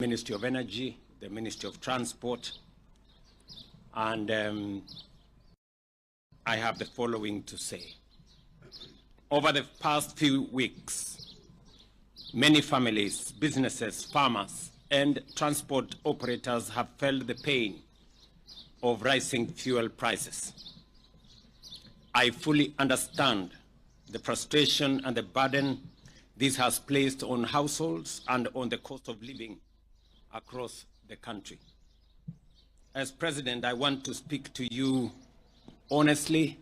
Ministry of Energy, the Ministry of Transport, and I have the following to say. Over the past few weeks, many families, businesses, farmers, and transport operators have felt the pain of rising fuel prices. I fully understand the frustration and the burden this has placed on households and on the cost of living across the country. As President, I want to speak to you honestly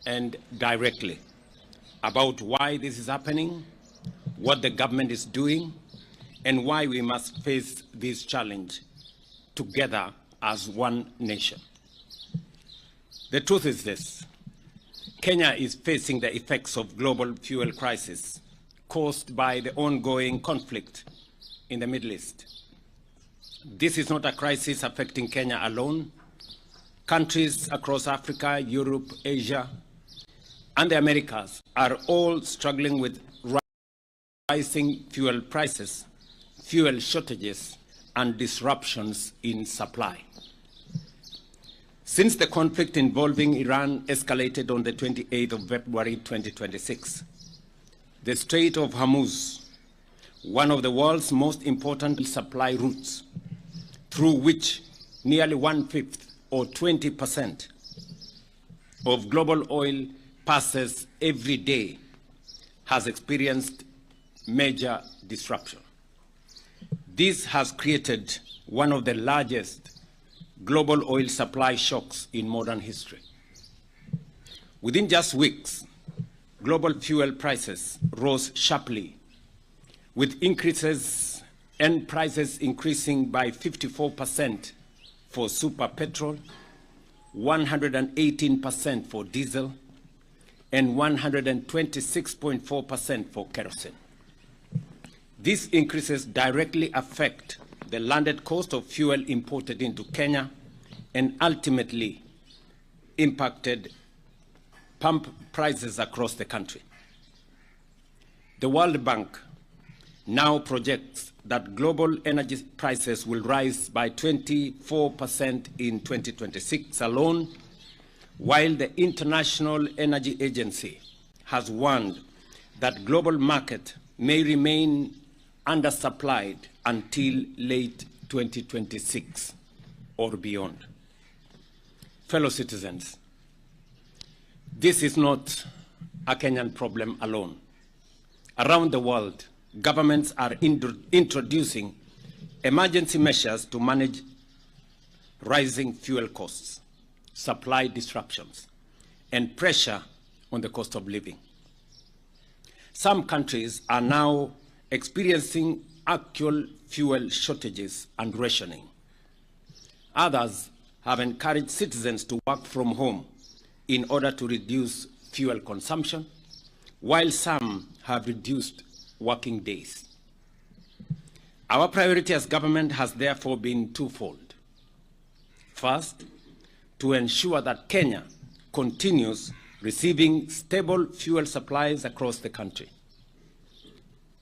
and directly about why this is happening, what the government is doing, and why we must face this challenge together as one nation. The truth is this: Kenya is facing the effects of global fuel crisis caused by the ongoing conflict in the Middle East. This is not a crisis affecting Kenya alone. Countries across Africa, Europe, Asia, and the Americas are all struggling with rising fuel prices, fuel shortages, and disruptions in supply. Since the conflict involving Iran escalated on the 28th of February 2026, the Strait of Hormuz, one of the world's most important supply routes, through which nearly 1/5 or 20% of global oil passes every day, has experienced major disruption. This has created one of the largest global oil supply shocks in modern history. Within just weeks, global fuel prices rose sharply, with increases and prices increasing by 54% for super petrol, 118% for diesel, and 126.4% for kerosene. These increases directly affect the landed cost of fuel imported into Kenya and ultimately impacted pump prices across the country. The World Bank now projects that global energy prices will rise by 24% in 2026 alone, while the International Energy Agency has warned that global market may remain undersupplied until late 2026 or beyond. Fellow citizens, this is not a Kenyan problem alone. Around the world, governments are introducing emergency measures to manage rising fuel costs, supply disruptions, and pressure on the cost of living. Some countries are now experiencing actual fuel shortages and rationing. Others have encouraged citizens to work from home in order to reduce fuel consumption, while some have reduced working days. Our priority as government has therefore been twofold. First, to ensure that Kenya continues receiving stable fuel supplies across the country.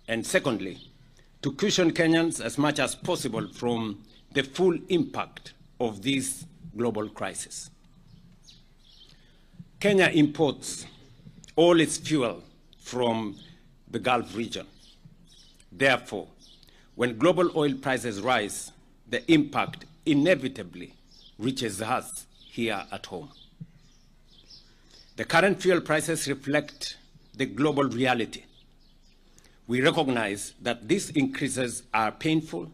And secondly, to cushion Kenyans as much as possible from the full impact of this global crisis. Kenya imports all its fuel from the Gulf region. Therefore, when global oil prices rise, the impact inevitably reaches us here at home. The current fuel prices reflect the global reality. We recognize that these increases are painful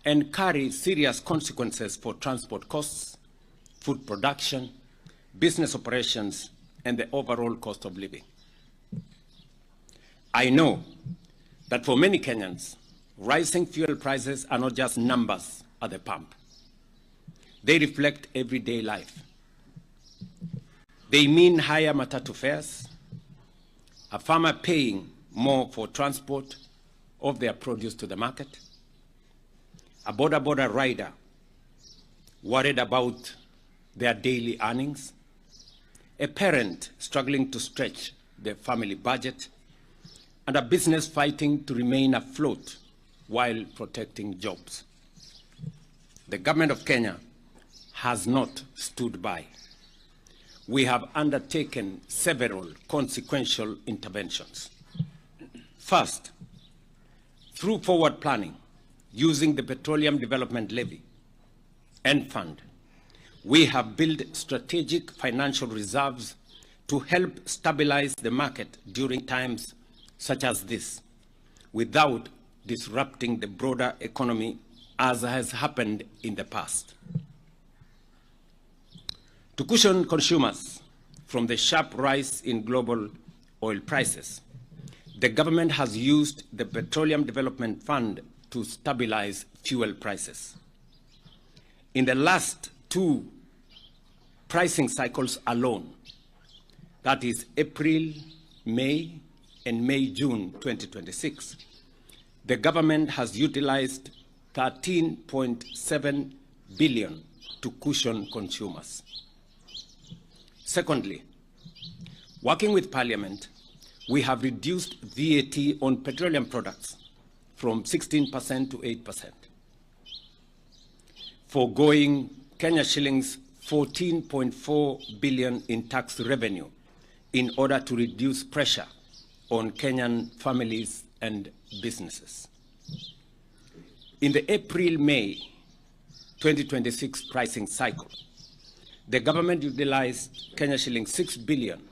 and carry serious consequences for transport costs, food production, business operations, and the overall cost of living. I know that for many Kenyans, rising fuel prices are not just numbers at the pump. They reflect everyday life. They mean higher matatu fares, a farmer paying more for transport of their produce to the market, a border rider worried about their daily earnings, a parent struggling to stretch their family budget, and a business fighting to remain afloat while protecting jobs. the government of Kenya has not stood by. We have undertaken several consequential interventions. First, through forward planning, using the Petroleum Development Levy and Fund, we have built strategic financial reserves to help stabilize the market during times such as this, without disrupting the broader economy as has happened in the past. To cushion consumers from the sharp rise in global oil prices, the government has used the Petroleum Development Fund to stabilize fuel prices. In the last two pricing cycles alone, that is April, May, and May-June 2026, the government has utilized 13.7 billion to cushion consumers. Secondly, working with Parliament, we have reduced VAT on petroleum products from 16% to 8%, foregoing Kenya shillings 14.4 billion in tax revenue in order to reduce pressure on Kenyan families and businesses. In the April-May 2026 pricing cycle, the government utilized Kenya shilling 6 billion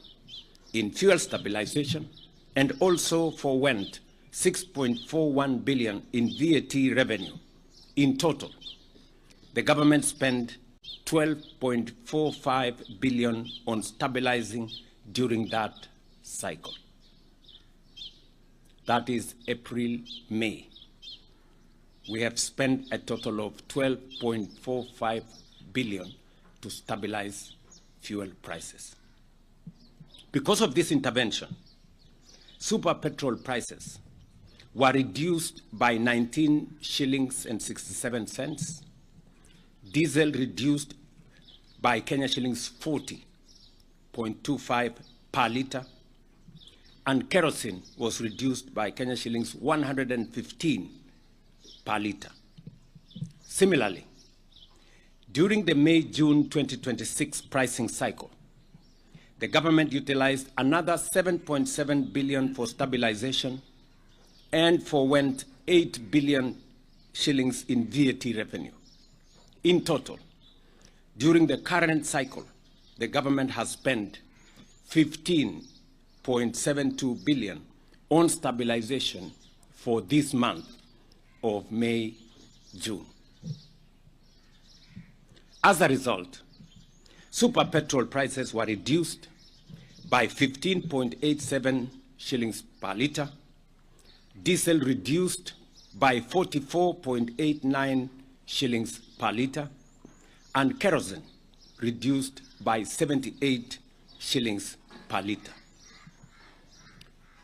in fuel stabilization and also forwent 6.41 billion in VAT revenue. In total, the government spent 12.45 billion on stabilizing during that cycle. That is April-May. We have spent a total of 12.45 billion to stabilize fuel prices. Because of this intervention, super petrol prices were reduced by 19 shillings and 67 cents, diesel reduced by Kenya shillings 40.25 per litre, and kerosene was reduced by Kenya shillings 115 per litre. Similarly, during the May-June 2026 pricing cycle, the government utilized another 7.7 billion for stabilization and forwent 8 billion shillings in VAT revenue. In total, during the current cycle, the government has spent 15.72 billion on stabilization for this month of May-June. As a result, super petrol prices were reduced by 15.87 shillings per litre, diesel reduced by 44.89 shillings per litre, and kerosene reduced by 78 shillings per litre.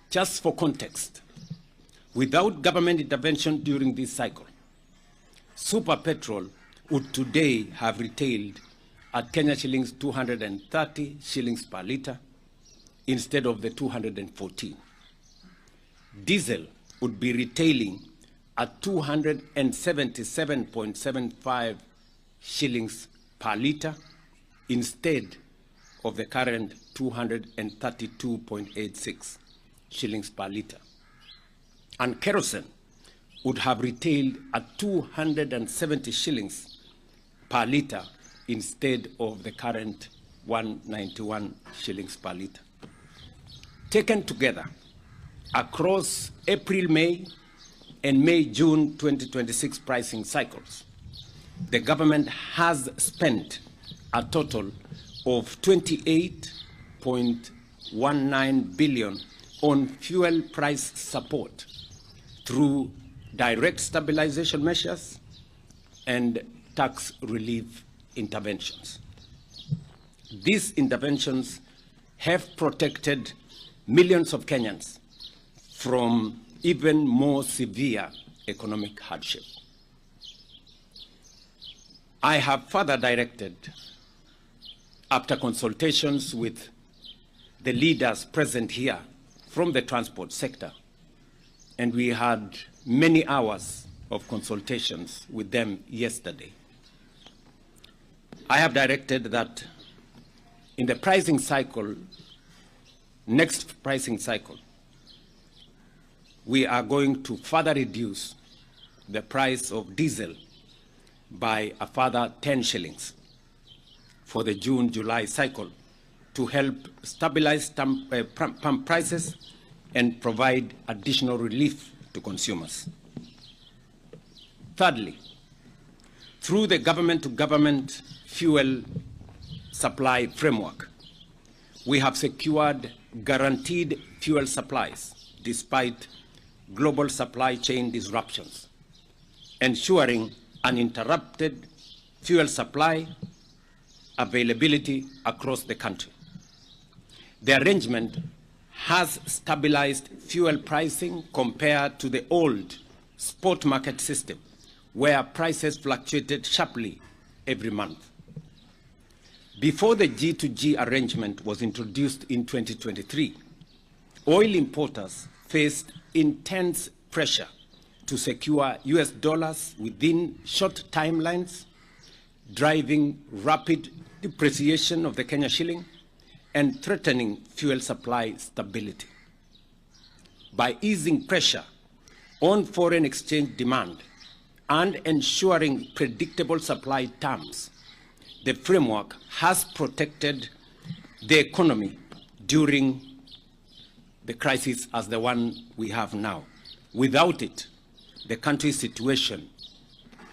Just for context, without government intervention during this cycle, super petrol would today have retailed at Kenya shillings 230 shillings per litre instead of the 214. Diesel would be retailing at 277.75 shillings per litre instead of the current 232.86 shillings per litre. And kerosene would have retailed at 270 shillings per litre instead of the current 191 shillings per litre. Taken together, across April, May, and May-June 2026 pricing cycles, the government has spent a total of 28.19 billion on fuel price support through direct stabilization measures and tax relief interventions. These interventions have protected millions of Kenyans from even more severe economic hardship. I have further directed, after consultations with the leaders present here from the transport sector, and we had many hours of consultations with them yesterday, I have directed that in the pricing cycle, next pricing cycle, we are going to further reduce the price of diesel by a further 10 shillings for the June-July cycle to help stabilize pump prices and provide additional relief to consumers. Thirdly, through the government-to-government fuel supply framework, we have secured guaranteed fuel supplies despite global supply chain disruptions, ensuring uninterrupted fuel supply availability across the country. The arrangement has stabilized fuel pricing compared to the old spot market system, where prices fluctuated sharply every month. Before the G2G arrangement was introduced in 2023, oil importers faced intense pressure to secure US dollars within short timelines, driving rapid depreciation of the Kenya shilling and threatening fuel supply stability. By easing pressure on foreign exchange demand and ensuring predictable supply terms, the framework has protected the economy during the crisis as the one we have now. Without it, the country's situation,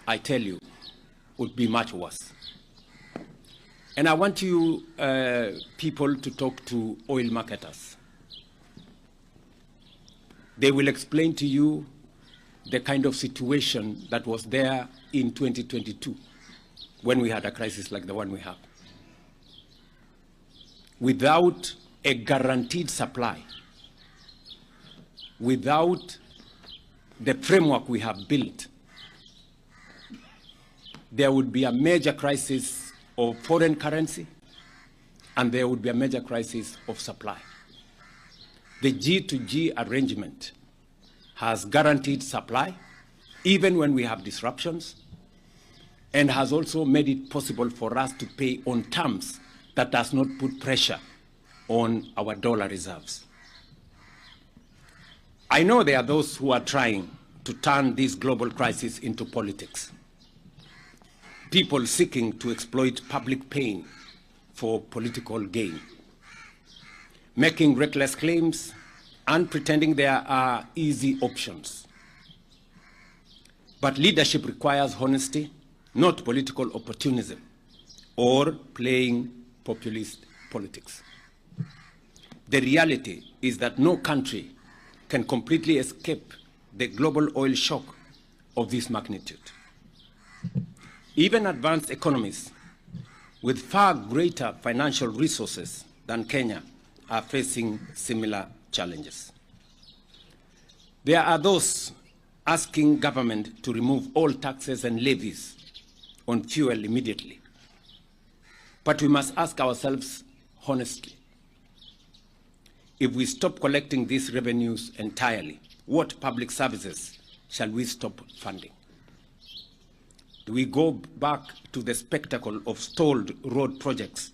I tell you, would be much worse. And I want you people to talk to oil marketers. They will explain to you the kind of situation that was there in 2022 when we had a crisis like the one we have. Without a guaranteed supply, without the framework we have built, there would be a major crisis of foreign currency, and there would be a major crisis of supply. The G2G arrangement has guaranteed supply, even when we have disruptions, and has also made it possible for us to pay on terms that does not put pressure on our dollar reserves. I know there are those who are trying to turn this global crisis into politics. People seeking to exploit public pain for political gain, making reckless claims and pretending there are easy options. But leadership requires honesty, not political opportunism or playing populist politics. The reality is that no country can completely escape the global oil shock of this magnitude. Even advanced economies with far greater financial resources than Kenya are facing similar challenges. There are those asking government to remove all taxes and levies on fuel immediately. But we must ask ourselves honestly, if we stop collecting these revenues entirely, what public services shall we stop funding? Do we go back to the spectacle of stalled road projects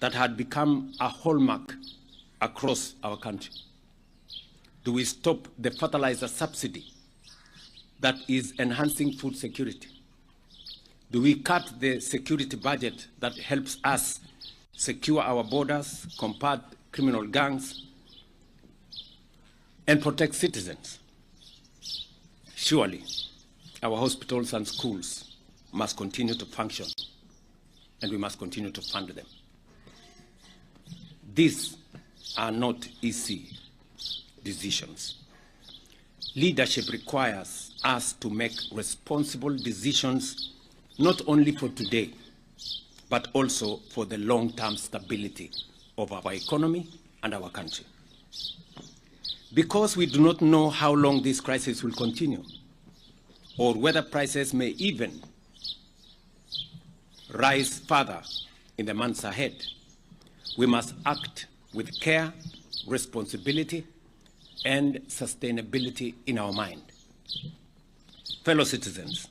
that had become a hallmark across our country? Do we stop the fertilizer subsidy that is enhancing food security? Do we cut the security budget that helps us secure our borders, combat criminal gangs, and protect citizens? Surely, our hospitals and schools must continue to function, and we must continue to fund them. These are not easy decisions. Leadership requires us to make responsible decisions not only for today, but also for the long-term stability of our economy and our country. Because we do not know how long this crisis will continue, or whether prices may even rise further in the months ahead, we must act with care, responsibility, and sustainability in our mind. Fellow citizens,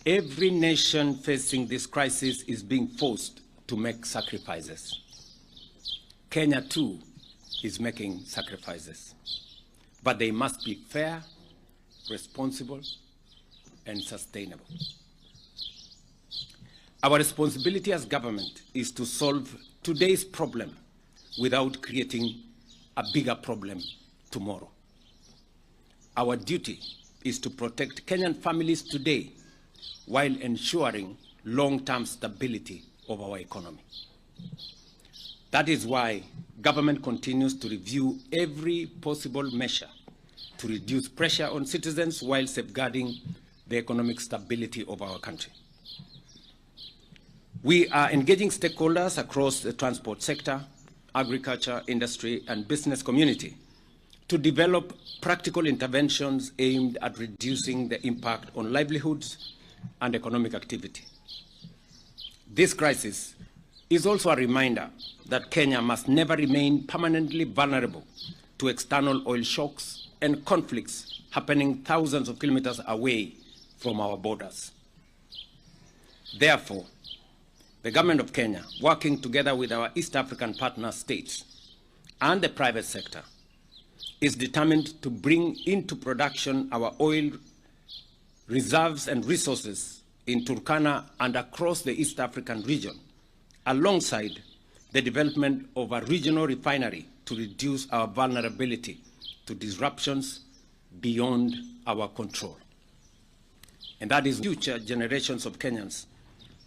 Every nation facing this crisis is being forced to make sacrifices. Kenya, too, is making sacrifices. But they must be fair, responsible, and sustainable. Our responsibility as government is to solve today's problem without creating a bigger problem tomorrow. Our duty is to protect Kenyan families today while ensuring long-term stability of our economy. That is why government continues to review every possible measure to reduce pressure on citizens while safeguarding the economic stability of our country. We are engaging stakeholders across the transport sector, agriculture, industry, and business community to develop practical interventions aimed at reducing the impact on livelihoods and economic activity. This crisis is also a reminder that Kenya must never remain permanently vulnerable to external oil shocks and conflicts happening thousands of kilometers away from our borders. Therefore, the government of Kenya, working together with our East African partner states and the private sector, is determined to bring into production our oil reserves and resources in Turkana and across the East African region, alongside the development of a regional refinery to reduce our vulnerability to disruptions beyond our control. And that is future generations of Kenyans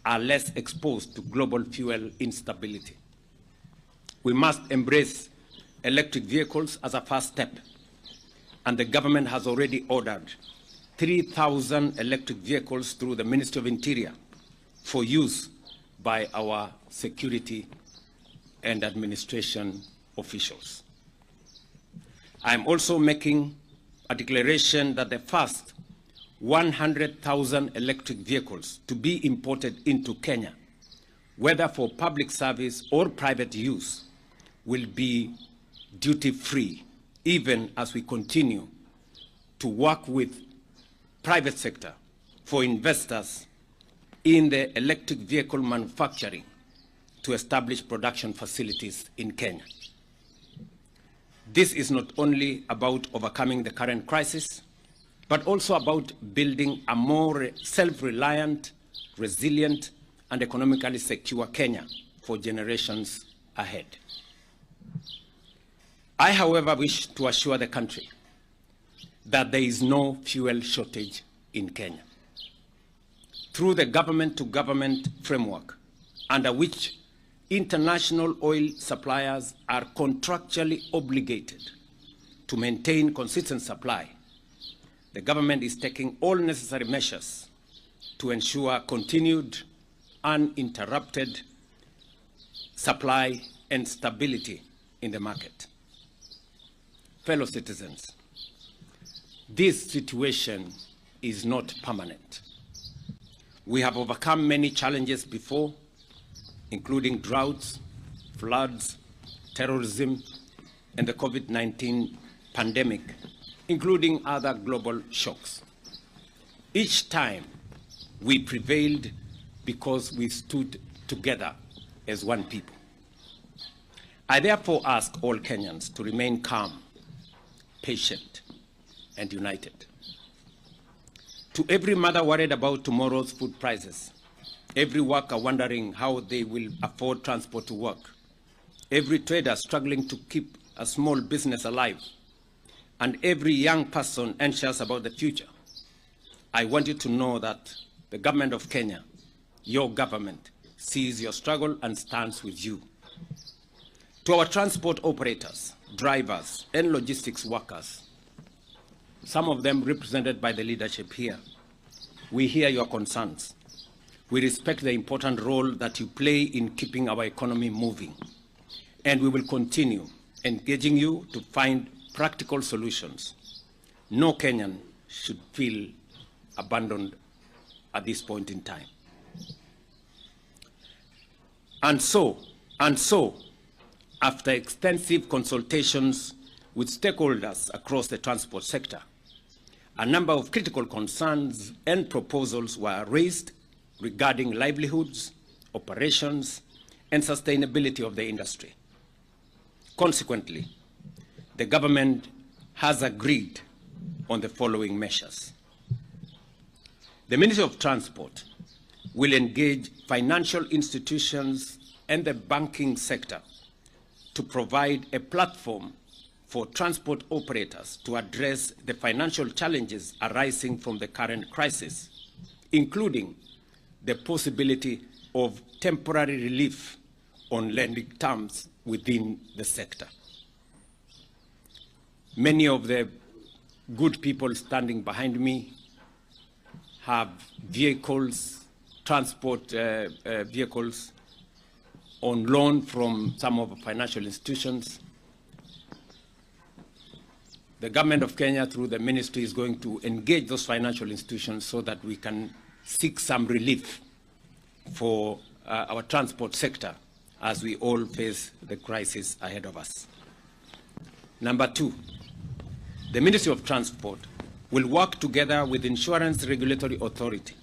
are less exposed to global fuel instability. We must embrace electric vehicles as a first step, and the government has already ordered 3,000 electric vehicles through the Ministry of Interior for use by our security and administration officials. I am also making a declaration that the first 100,000 electric vehicles to be imported into Kenya, whether for public service or private use, will be duty-free, even as we continue to work with private sector for investors in the electric vehicle manufacturing to establish production facilities in Kenya. This is not only about overcoming the current crisis, but also about building a more self-reliant, resilient, and economically secure Kenya for generations ahead. I, however, wish to assure the country that there is no fuel shortage in Kenya. Through the government-to-government framework, under which international oil suppliers are contractually obligated to maintain consistent supply, the government is taking all necessary measures to ensure continued, uninterrupted supply and stability in the market. Fellow citizens, this situation is not permanent. We have overcome many challenges before, including droughts, floods, terrorism, and the COVID-19 pandemic, including other global shocks. Each time, we prevailed because we stood together as one people. I therefore ask all Kenyans to remain calm, patient, and united. To every mother worried about tomorrow's food prices, every worker wondering how they will afford transport to work, every trader struggling to keep a small business alive, and every young person anxious about the future, I want you to know that the government of Kenya, your government, sees your struggle and stands with you. To our transport operators, drivers, and logistics workers, some of them represented by the leadership here, we hear your concerns. We respect the important role that you play in keeping our economy moving, and we will continue engaging you to find practical solutions. No Kenyan should feel abandoned at this point in time. And so, after extensive consultations with stakeholders across the transport sector, a number of critical concerns and proposals were raised regarding livelihoods, operations, and sustainability of the industry. Consequently, the government has agreed on the following measures. The Ministry of Transport will engage financial institutions and the banking sector to provide a platform for transport operators to address the financial challenges arising from the current crisis, including the possibility of temporary relief on lending terms within the sector. Many of the good people standing behind me have vehicles, transport vehicles on loan from some of the financial institutions. The government of Kenya, through the ministry, is going to engage those financial institutions so that we can seek some relief for our transport sector as we all face the crisis ahead of us. Number two, the Ministry of Transport will work together with Insurance Regulatory Authority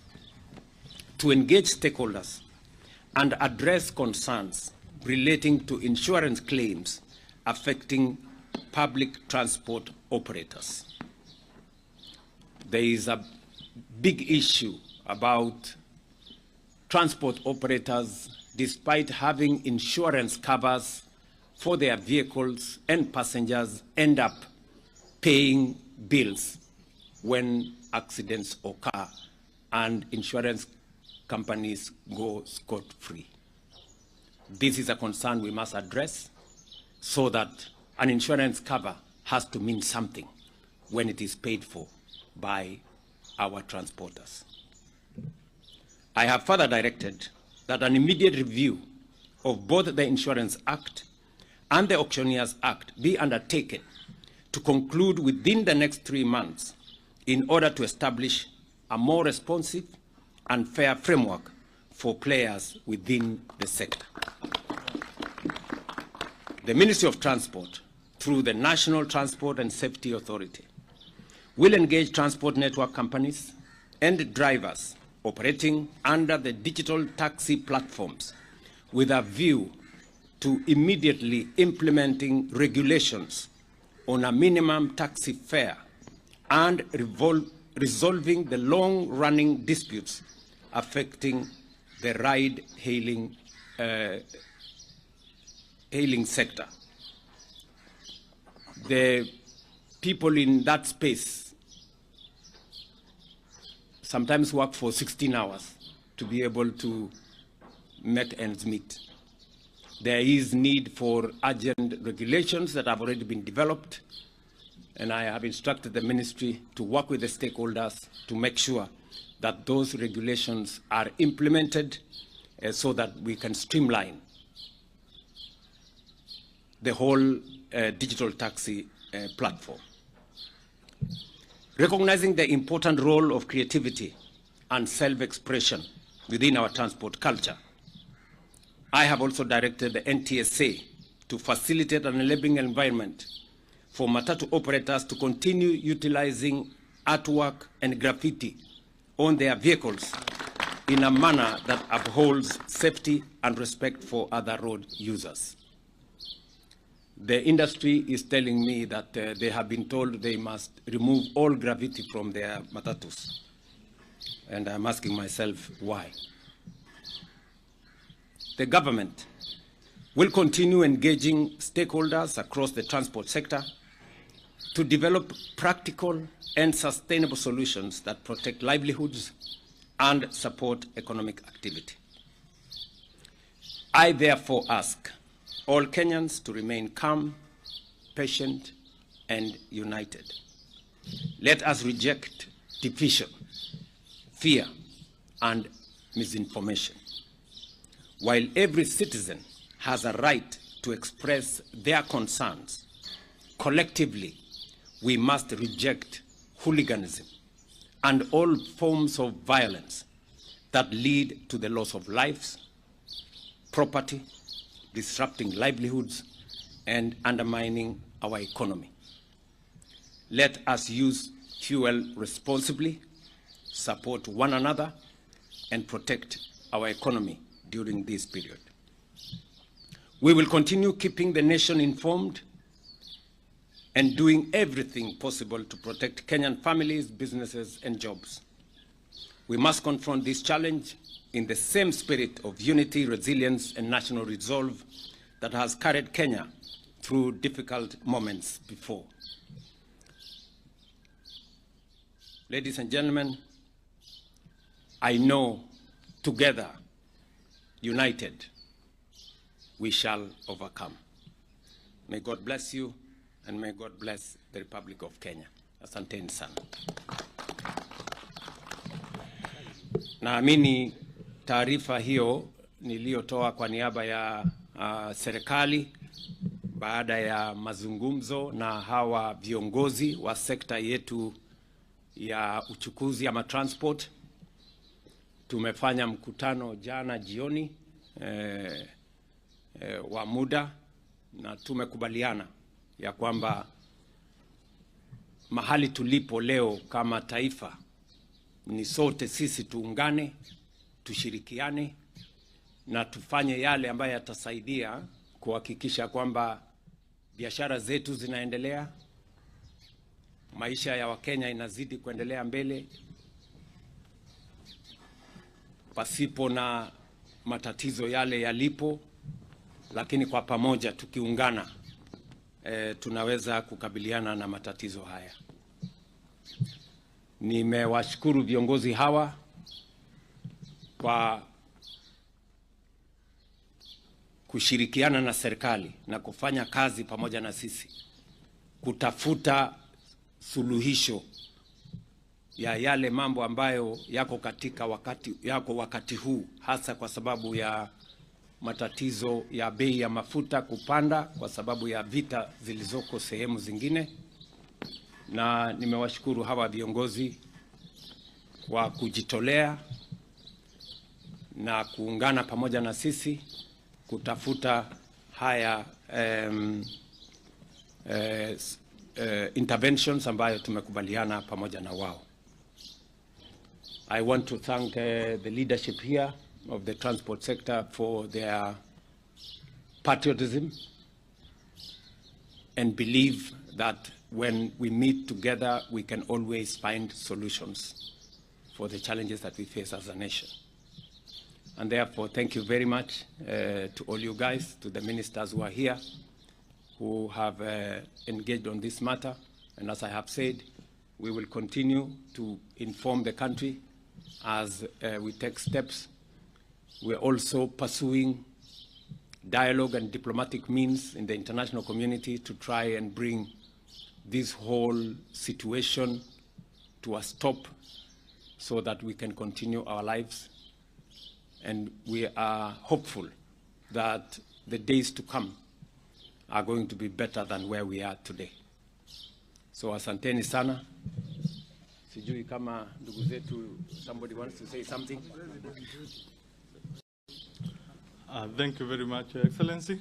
to engage stakeholders and address concerns relating to insurance claims affecting public transport operators. There is a big issue about transport operators, despite having insurance covers for their vehicles and passengers, end up paying bills when accidents occur and insurance companies go scot-free. This is a concern we must address so that an insurance cover has to mean something when it is paid for by our transporters. I have further directed that an immediate review of both the Insurance Act and the Auctioneers Act be undertaken to conclude within the next 3 months in order to establish a more responsive and fair framework for players within the sector. The Ministry of Transport, through the National Transport and Safety Authority, will engage transport network companies and drivers operating under the digital taxi platforms with a view to immediately implementing regulations on a minimum taxi fare and resolving the long-running disputes affecting the ride-hailing sector. The people in that space sometimes work for 16 hours to be able to make ends meet. There is need for urgent regulations that have already been developed, and I have instructed the ministry to work with the stakeholders to make sure that those regulations are implemented so that we can streamline the whole digital taxi platform. Recognizing the important role of creativity and self-expression within our transport culture, I have also directed the NTSA to facilitate an enabling environment for matatu operators to continue utilizing artwork and graffiti on their vehicles in a manner that upholds safety and respect for other road users. The industry is telling me that they have been told they must remove all graffiti from their matatus. And I'm asking myself why. The government will continue engaging stakeholders across the transport sector to develop practical and sustainable solutions that protect livelihoods and support economic activity. I therefore ask all Kenyans to remain calm, patient, and united. Let us reject division, fear, and misinformation. While every citizen has a right to express their concerns, collectively, we must reject hooliganism and all forms of violence that lead to the loss of lives, property, disrupting livelihoods, and undermining our economy. Let us use fuel responsibly, support one another, and protect our economy during this period. We will continue keeping the nation informed and doing everything possible to protect Kenyan families, businesses, and jobs. We must confront this challenge in the same spirit of unity, resilience, and national resolve that has carried Kenya through difficult moments before. Ladies and gentlemen, I know together, united, we shall overcome. May God bless you, and may God bless the Republic of Kenya. Asanteni sana. Naamini taarifa hiyo niliyotoa kwa niaba ya serikali baada ya mazungumzo na hawa viongozi wa sekta yetu ya uchukuzi ama transport. Tumefanya mkutano jana jioni wa muda, na tumekubaliana ya kwamba mahali tulipo leo kama taifa ni sote sisi tuungane, tushirikiane na tufanye yale ambayo yatasaidia kuhakikisha kwamba biashara zetu zinaendelea, maisha ya Wakenya inazidi kuendelea mbele pasipo na matatizo yale yalipo, lakini kwa pamoja tukiungana tunaweza kukabiliana na matatizo haya. Nimewashukuru viongozi hawa kwa kushirikiana na serikali na kufanya kazi pamoja na sisi kutafuta suluhisho ya yale mambo ambayo yako wakati huu, hasa kwa sababu ya matatizo ya bei ya mafuta kupanda kwa sababu ya vita zilizoko sehemu zingine. Na nimewashukuru hawa viongozi kwa kujitolea na kuungana pamoja na sisi kutafuta haya interventions ambayo tumekubaliana pamoja na wao. I want to thank the leadership here of the transport sector for their patriotism and believe that when we meet together, we can always find solutions for the challenges that we face as a nation. And therefore, thank you very much to all you guys, to the ministers who are here, who have engaged on this matter. And as I have said, we will continue to inform the country as we take steps. We're also pursuing dialogue and diplomatic means in the international community to try and bring this whole situation to a stop so that we can continue our lives. And we are hopeful that the days to come are going to be better than where we are today. So asanteni sana. Sijui kama ndugu zetu, somebody wants to say something? Thank you very much, Your Excellency.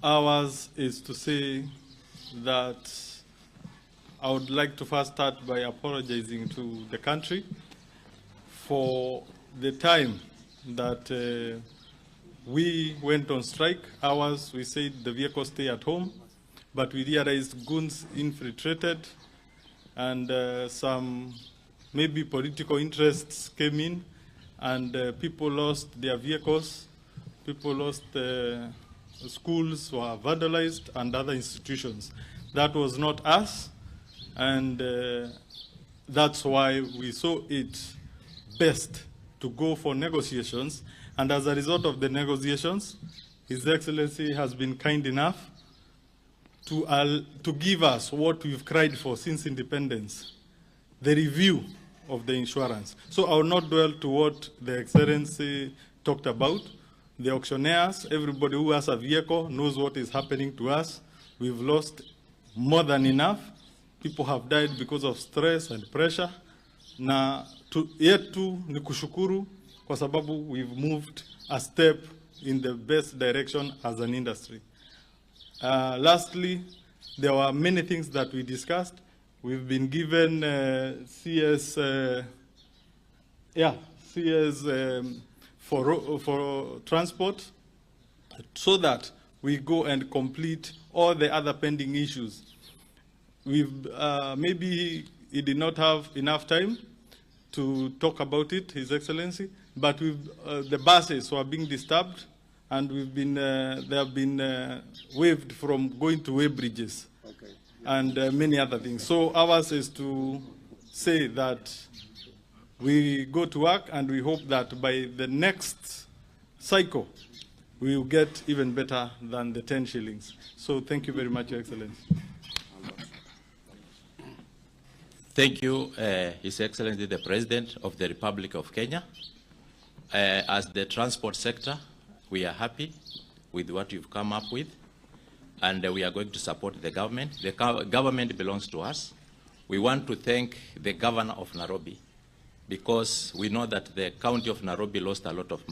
Ours is to say that I would like to first start by apologizing to the country for the time that we went on strike. Ours, we said the vehicles stay at home, but we realized goons infiltrated and some maybe political interests came in, and people lost their vehicles, people lost schools were vandalized and other institutions. That was not us, and that's why we saw it best to go for negotiations. And as a result of the negotiations, His Excellency has been kind enough to give us what we've cried for since independence, the review of the insurance. So I will not dwell to what the Excellency talked about. The auctioneers, everybody who has a vehicle knows what is happening to us. We've lost more than enough. People have died because of stress and pressure. Na yetu ni kushukuru kwa sababu we've moved a step in the best direction as an industry. Lastly, there were many things that we discussed. We've been given CS for transport, so that we go and complete all the other pending issues. We've maybe he did not have enough time to talk about it, His Excellency, but the buses were being disturbed, and we've been they have been waived from going to Weybridges, and many other things. So ours is to say that we go to work, and we hope that by the next cycle, we will get even better than the 10 shillings. So thank you very much, Your Excellency. Thank you, His Excellency, the President of the Republic of Kenya. As the transport sector, we are happy with what you've come up with, and we are going to support the government. The government belongs to us. We want to thank the governor of Nairobi, because we know that the county of Nairobi lost a lot of money.